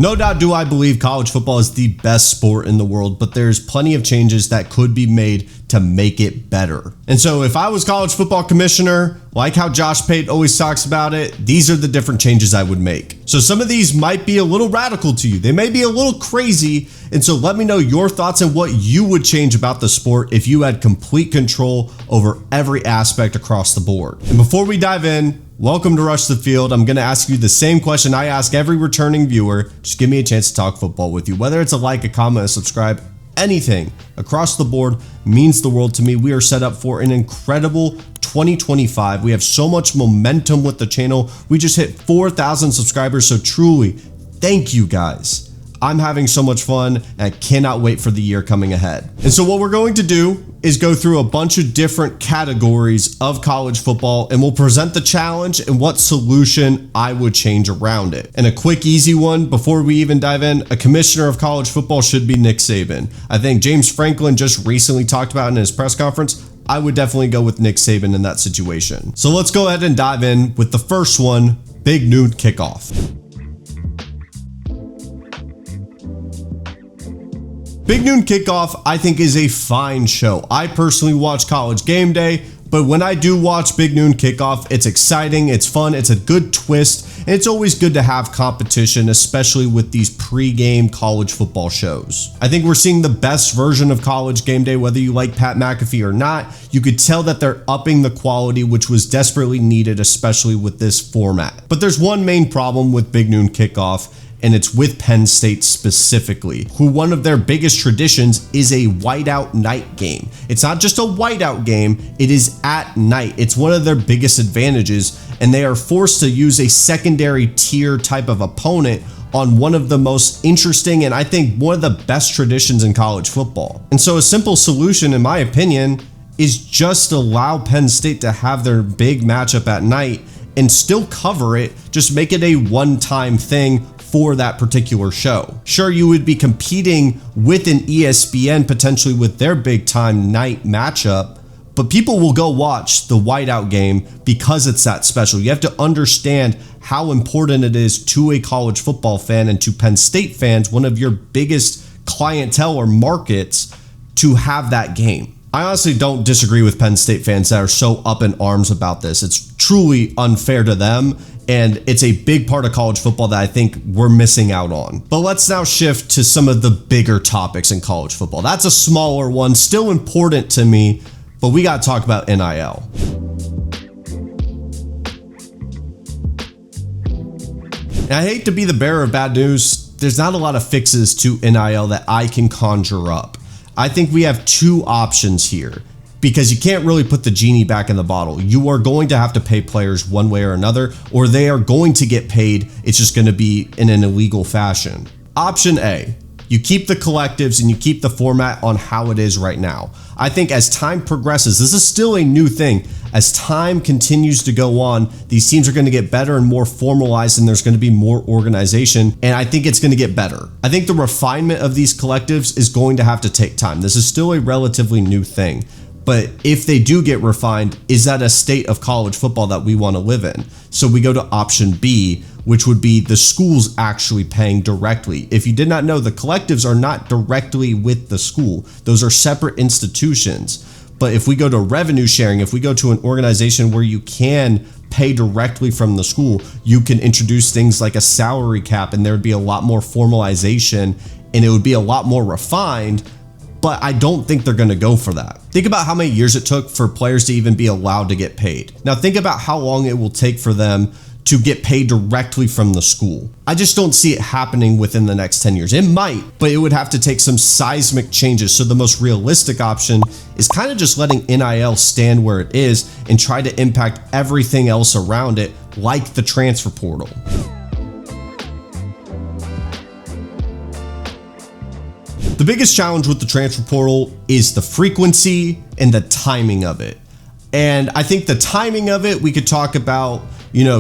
No doubt do I believe college football is the best sport in the world, but there's plenty of changes that could be made to make it better. And so if I was college football commissioner, like how Josh Pate always talks about it, these are the different changes I would make. So some of these might be a little radical to you. They may be a little crazy. And so let me know your thoughts and what you would change about the sport if you had complete control over every aspect across the board. And before we dive in, welcome to Rush the Field. I'm going to ask you the same question I ask every returning viewer. Just give me a chance to talk football with you. Whether it's a like, a comment, a subscribe, anything across the board means the world to me. We are set up for an incredible 2025. We have so much momentum with the channel. We just hit 4,000 subscribers. So truly, thank you guys. I'm having so much fun and I cannot wait for the year coming ahead. And so what we're going to do is go through a bunch of different categories of college football and we'll present the challenge and what solution I would change around it. And a quick, easy one before we even dive in, a commissioner of college football should be Nick Saban. I think James Franklin just recently talked about in his press conference. I would definitely go with Nick Saban in that situation. So let's go ahead and dive in with the first one, Big Noon Kickoff. Big Noon Kickoff, I think, is a fine show. I personally watch College Game Day, but when I do watch Big Noon Kickoff, it's exciting, it's fun, it's a good twist, and it's always good to have competition, especially with these pre-game college football shows. I think we're seeing the best version of College Game Day, whether you like Pat McAfee or not. You could tell that they're upping the quality, which was desperately needed, especially with this format. But there's one main problem with Big Noon Kickoff, and it's with Penn State specifically, who one of their biggest traditions is a whiteout night game. It's not just a whiteout game, it is at night. It's one of their biggest advantages, and they are forced to use a secondary tier type of opponent on one of the most interesting and I think one of the best traditions in college football. And so a simple solution, in my opinion, is just allow Penn State to have their big matchup at night and still cover it, just make it a one-time thing for that particular show. Sure, you would be competing with an ESPN potentially with their big time night matchup, but people will go watch the whiteout game because it's that special. You have to understand how important it is to a college football fan and to Penn State fans, one of your biggest clientele or markets, to have that game. I honestly don't disagree with Penn State fans that are so up in arms about this. It's truly unfair to them, and it's a big part of college football that I think we're missing out on. But let's now shift to some of the bigger topics in college football. That's a smaller one, still important to me, but we got to talk about NIL. And I hate to be the bearer of bad news. There's not a lot of fixes to NIL that I can conjure up. I think we have two options here because you can't really put the genie back in the bottle. You are going to have to pay players one way or another, or they are going to get paid. It's just going to be in an illegal fashion. Option A, you keep the collectives and you keep the format on how it is right now. I think as time progresses, this is still a new thing. As time continues to go on, these teams are going to get better and more formalized, and there's going to be more organization, and I think it's going to get better. I think the refinement of these collectives is going to have to take time. This is still a relatively new thing. But if they do get refined, is that a state of college football that we want to live in? So we go to option B, which would be the schools actually paying directly. If you did not know, the collectives are not directly with the school. Those are separate institutions. But if we go to revenue sharing, if we go to an organization where you can pay directly from the school, you can introduce things like a salary cap, and there would be a lot more formalization and it would be a lot more refined. But I don't think they're going to go for that. Think about how many years it took for players to even be allowed to get paid. Now think about how long it will take for them to get paid directly from the school. I just don't see it happening within the next 10 years. It might, but it would have to take some seismic changes. So the most realistic option is kind of just letting NIL stand where it is and try to impact everything else around it, like the transfer portal. The biggest challenge with the transfer portal is the frequency and the timing of it. And I think the timing of it, we could talk about,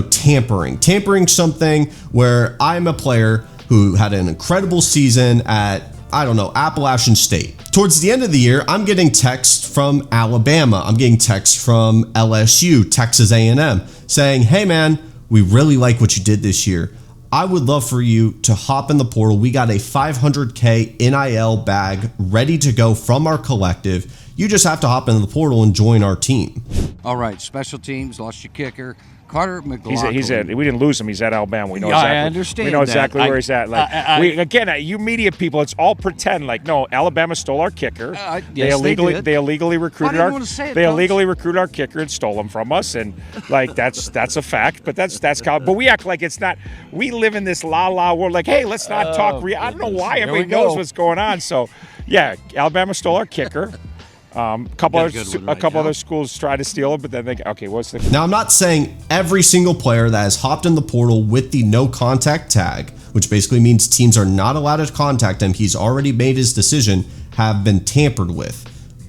tampering something where I'm a player who had an incredible season at, Appalachian State. Towards the end of the year, I'm getting texts from Alabama. I'm getting texts from LSU, Texas A&M, saying, hey man, we really like what you did this year. I would love for you to hop in the portal. We got a $500K NIL bag ready to go from our collective. You just have to hop into the portal and join our team. All right, special teams, lost your kicker. Carter McLaughlin. He's at. We didn't lose him. He's at Alabama. We know exactly. I understand. We know exactly that. where he's at. Like you media people, it's all pretend. Like no, Alabama stole our kicker. Yes, They illegally recruited I didn't want to say it, They Coach. illegally recruited our kicker and stole him from us. And like that's a fact. But that's college. But we act like it's not. We live in this la la world. Like hey, let's not talk. I don't know why everybody knows what's going on. So yeah, Alabama stole our kicker. A couple other schools tried to steal it, but then what's the... Now, I'm not saying every single player that has hopped in the portal with the no contact tag, which basically means teams are not allowed to contact him, he's already made his decision, have been tampered with,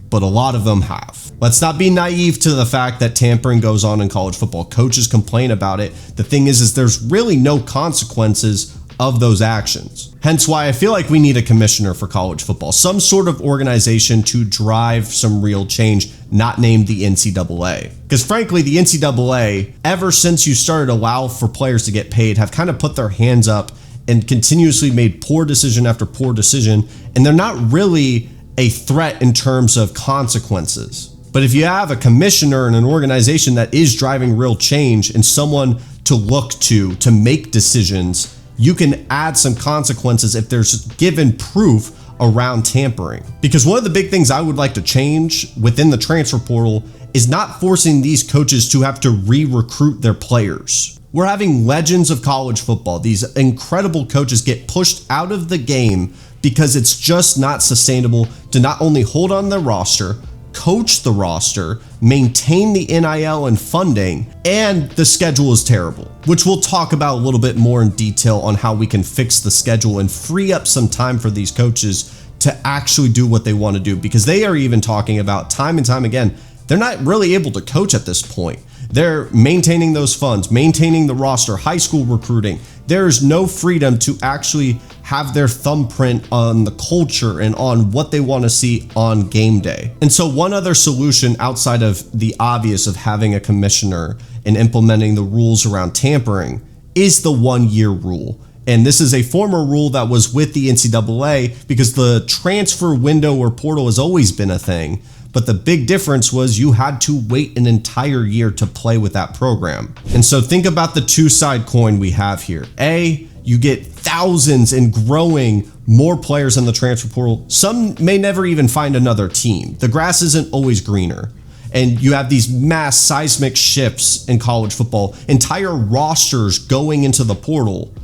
but a lot of them have. Let's not be naive to the fact that tampering goes on in college football. Coaches complain about it. The thing is there's really no consequences of those actions. Hence why I feel like we need a commissioner for college football, some sort of organization to drive some real change, not named the NCAA. Because frankly, the NCAA, ever since you started to allow for players to get paid, have kind of put their hands up and continuously made poor decision after poor decision, and they're not really a threat in terms of consequences. But if you have a commissioner and an organization that is driving real change and someone to look to make decisions, you can add some consequences if there's given proof around tampering. Because one of the big things I would like to change within the transfer portal is not forcing these coaches to have to re-recruit their players. We're having legends of college football. These incredible coaches get pushed out of the game because it's just not sustainable to not only hold on their roster, coach the roster, maintain the NIL and funding, and the schedule is terrible, which we'll talk about a little bit more in detail on how we can fix the schedule and free up some time for these coaches to actually do what they want to do, because they are even talking about time and time again, they're not really able to coach at this point. They're maintaining those funds, maintaining the roster, high school recruiting. There's no freedom to actually have their thumbprint on the culture and on what they want to see on game day. And so one other solution outside of the obvious of having a commissioner and implementing the rules around tampering is the 1-year rule. And this is a former rule that was with the NCAA because the transfer window or portal has always been a thing. But the big difference was you had to wait an entire year to play with that program. And so think about the two-side coin we have here. A, you get thousands and growing more players in the transfer portal. Some may never even find another team. The grass isn't always greener. And you have these mass seismic shifts in college football, entire rosters going into the portal.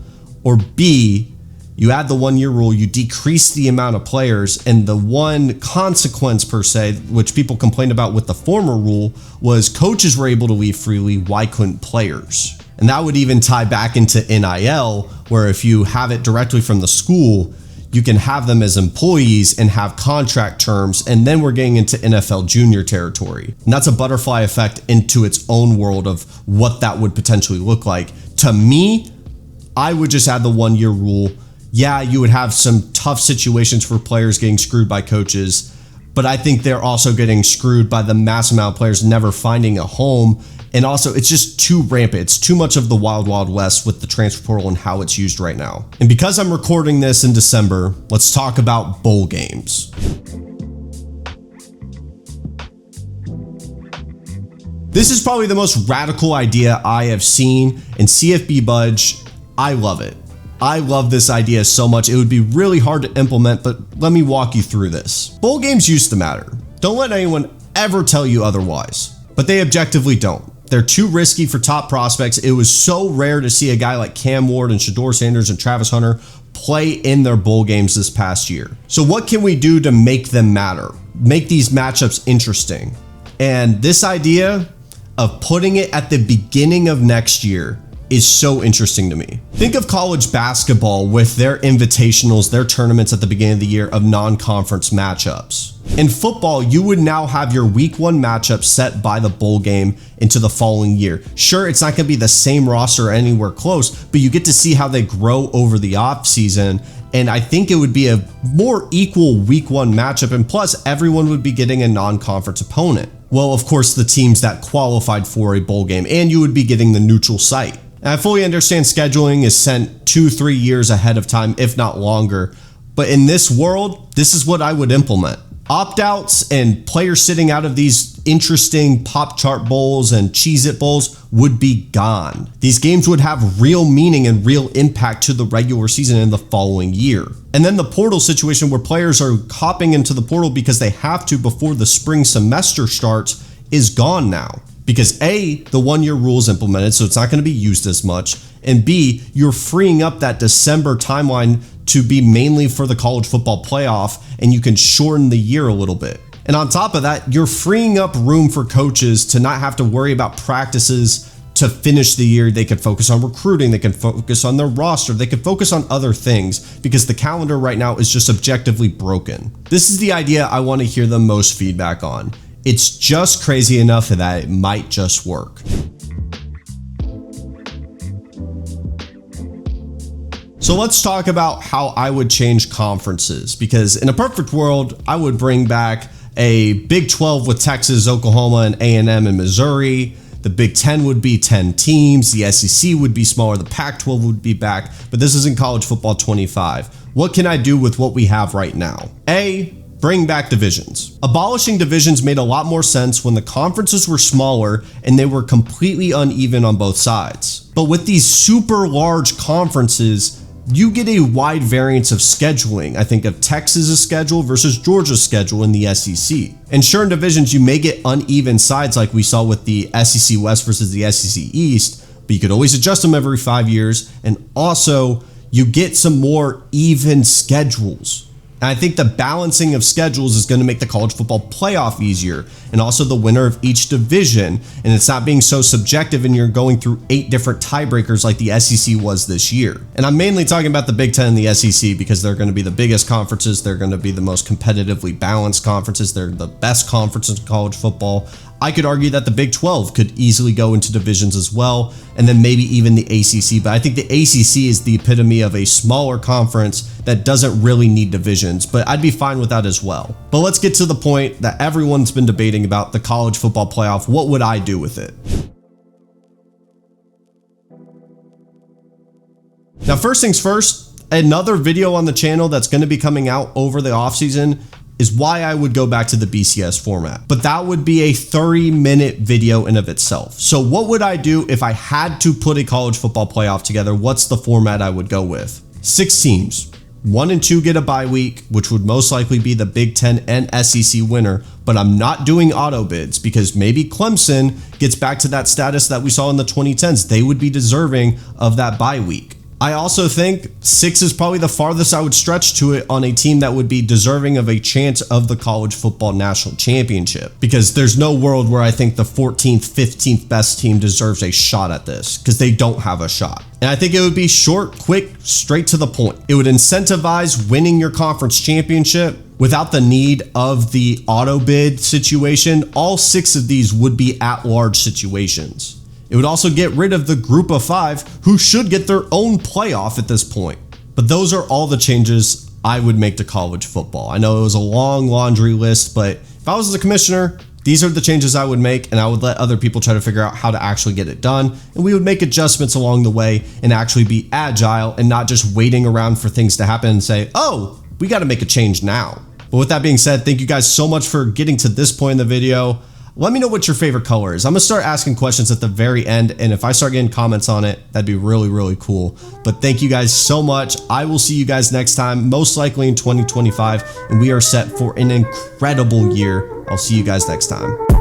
Or B, you add the 1-year rule, you decrease the amount of players, and the one consequence per se, which people complained about with the former rule, was coaches were able to leave freely, why couldn't players? And that would even tie back into NIL, where if you have it directly from the school, you can have them as employees and have contract terms, and then we're getting into NFL junior territory. And that's a butterfly effect into its own world of what that would potentially look like. To me, I would just add the 1-year rule. Yeah, you would have some tough situations for players getting screwed by coaches, but I think they're also getting screwed by the mass amount of players never finding a home. And also, it's just too rampant. It's too much of the wild, wild west with the transfer portal and how it's used right now. And because I'm recording this in December, let's talk about bowl games. This is probably the most radical idea I have seen, and CFB Budge, I love it. I love this idea so much. It would be really hard to implement, but let me walk you through this. Bowl games used to matter. Don't let anyone ever tell you otherwise, but they objectively don't. They're too risky for top prospects. It was so rare to see a guy like Cam Ward and Shador Sanders and Travis Hunter play in their bowl games this past year. So what can we do to make them matter? Make these matchups interesting. And this idea of putting it at the beginning of next year is so interesting to me. Think of college basketball with their invitationals, their tournaments at the beginning of the year of non-conference matchups. In football, you would now have your week 1 matchup set by the bowl game into the following year. Sure, it's not going to be the same roster anywhere close, but you get to see how they grow over the off season. And I think it would be a more equal week 1 matchup. And plus, everyone would be getting a non-conference opponent. Well, of course, the teams that qualified for a bowl game, and you would be getting the neutral site. And I fully understand scheduling is sent 2-3 years ahead of time, if not longer. But in this world, this is what I would implement. Opt-outs and players sitting out of these interesting pop chart bowls and Cheez-It bowls would be gone. These games would have real meaning and real impact to the regular season in the following year. And then the portal situation where players are hopping into the portal because they have to before the spring semester starts is gone now. Because A, the 1-year rule is implemented, so it's not going to be used as much. And B, you're freeing up that December timeline to be mainly for the college football playoff, and you can shorten the year a little bit. And on top of that, you're freeing up room for coaches to not have to worry about practices to finish the year. They can focus on recruiting, they can focus on their roster, they can focus on other things because the calendar right now is just objectively broken. This is the idea I want to hear the most feedback on. It's just crazy enough that it might just work. So let's talk about how I would change conferences, because in a perfect world, I would bring back a Big 12 with Texas, Oklahoma, and A&M and Missouri. The Big 10 would be 10 teams. The SEC would be smaller. The Pac-12 would be back. But this isn't college football 25. What can I do with what we have right now? A, bring back divisions. Abolishing divisions made a lot more sense when the conferences were smaller and they were completely uneven on both sides. But with these super large conferences, you get a wide variance of scheduling. I think of Texas's schedule versus Georgia's schedule in the SEC. And sure, in divisions, you may get uneven sides like we saw with the SEC West versus the SEC East, but you could always adjust them every 5 years. And also, you get some more even schedules. And I think the balancing of schedules is going to make the college football playoff easier, and also the winner of each division. And it's not being so subjective and you're going through 8 different tiebreakers like the SEC was this year. And I'm mainly talking about the Big 10 and the SEC because they're going to be the biggest conferences. They're going to be the most competitively balanced conferences. They're the best conferences in college football. I could argue that the Big 12 could easily go into divisions as well, and then maybe even the ACC. But I think the ACC is the epitome of a smaller conference that doesn't really need divisions, but I'd be fine with that as well. But let's get to the point that everyone's been debating about, the college football playoff. What would I do with it? Now, first things first, another video on the channel that's going to be coming out over the offseason is why I would go back to the BCS format. But that would be a 30-minute video in of itself. So what would I do if I had to put a college football playoff together? What's the format I would go with? 6 teams. 1 and 2 get a bye week, which would most likely be the Big 10 and SEC winner. But I'm not doing auto bids because maybe Clemson gets back to that status that we saw in the 2010s. They would be deserving of that bye week. I also think 6 is probably the farthest I would stretch to it on a team that would be deserving of a chance of the college football national championship, because there's no world where I think the 14th, 15th best team deserves a shot at this, because they don't have a shot. And I think it would be short, quick, straight to the point. It would incentivize winning your conference championship without the need of the auto bid situation. All 6 of these would be at-large situations. It would also get rid of the group of 5 who should get their own playoff at this point. But those are all the changes I would make to college football. I know it was a long laundry list, but if I was the commissioner, these are the changes I would make, and I would let other people try to figure out how to actually get it done. And we would make adjustments along the way and actually be agile and not just waiting around for things to happen and say, oh, we got to make a change now. But with that being said, thank you guys so much for getting to this point in the video. Let me know what your favorite color is. I'm going to start asking questions at the very end, and if I start getting comments on it, that'd be really, really cool. But thank you guys so much. I will see you guys next time, most likely in 2025, and we are set for an incredible year. I'll see you guys next time.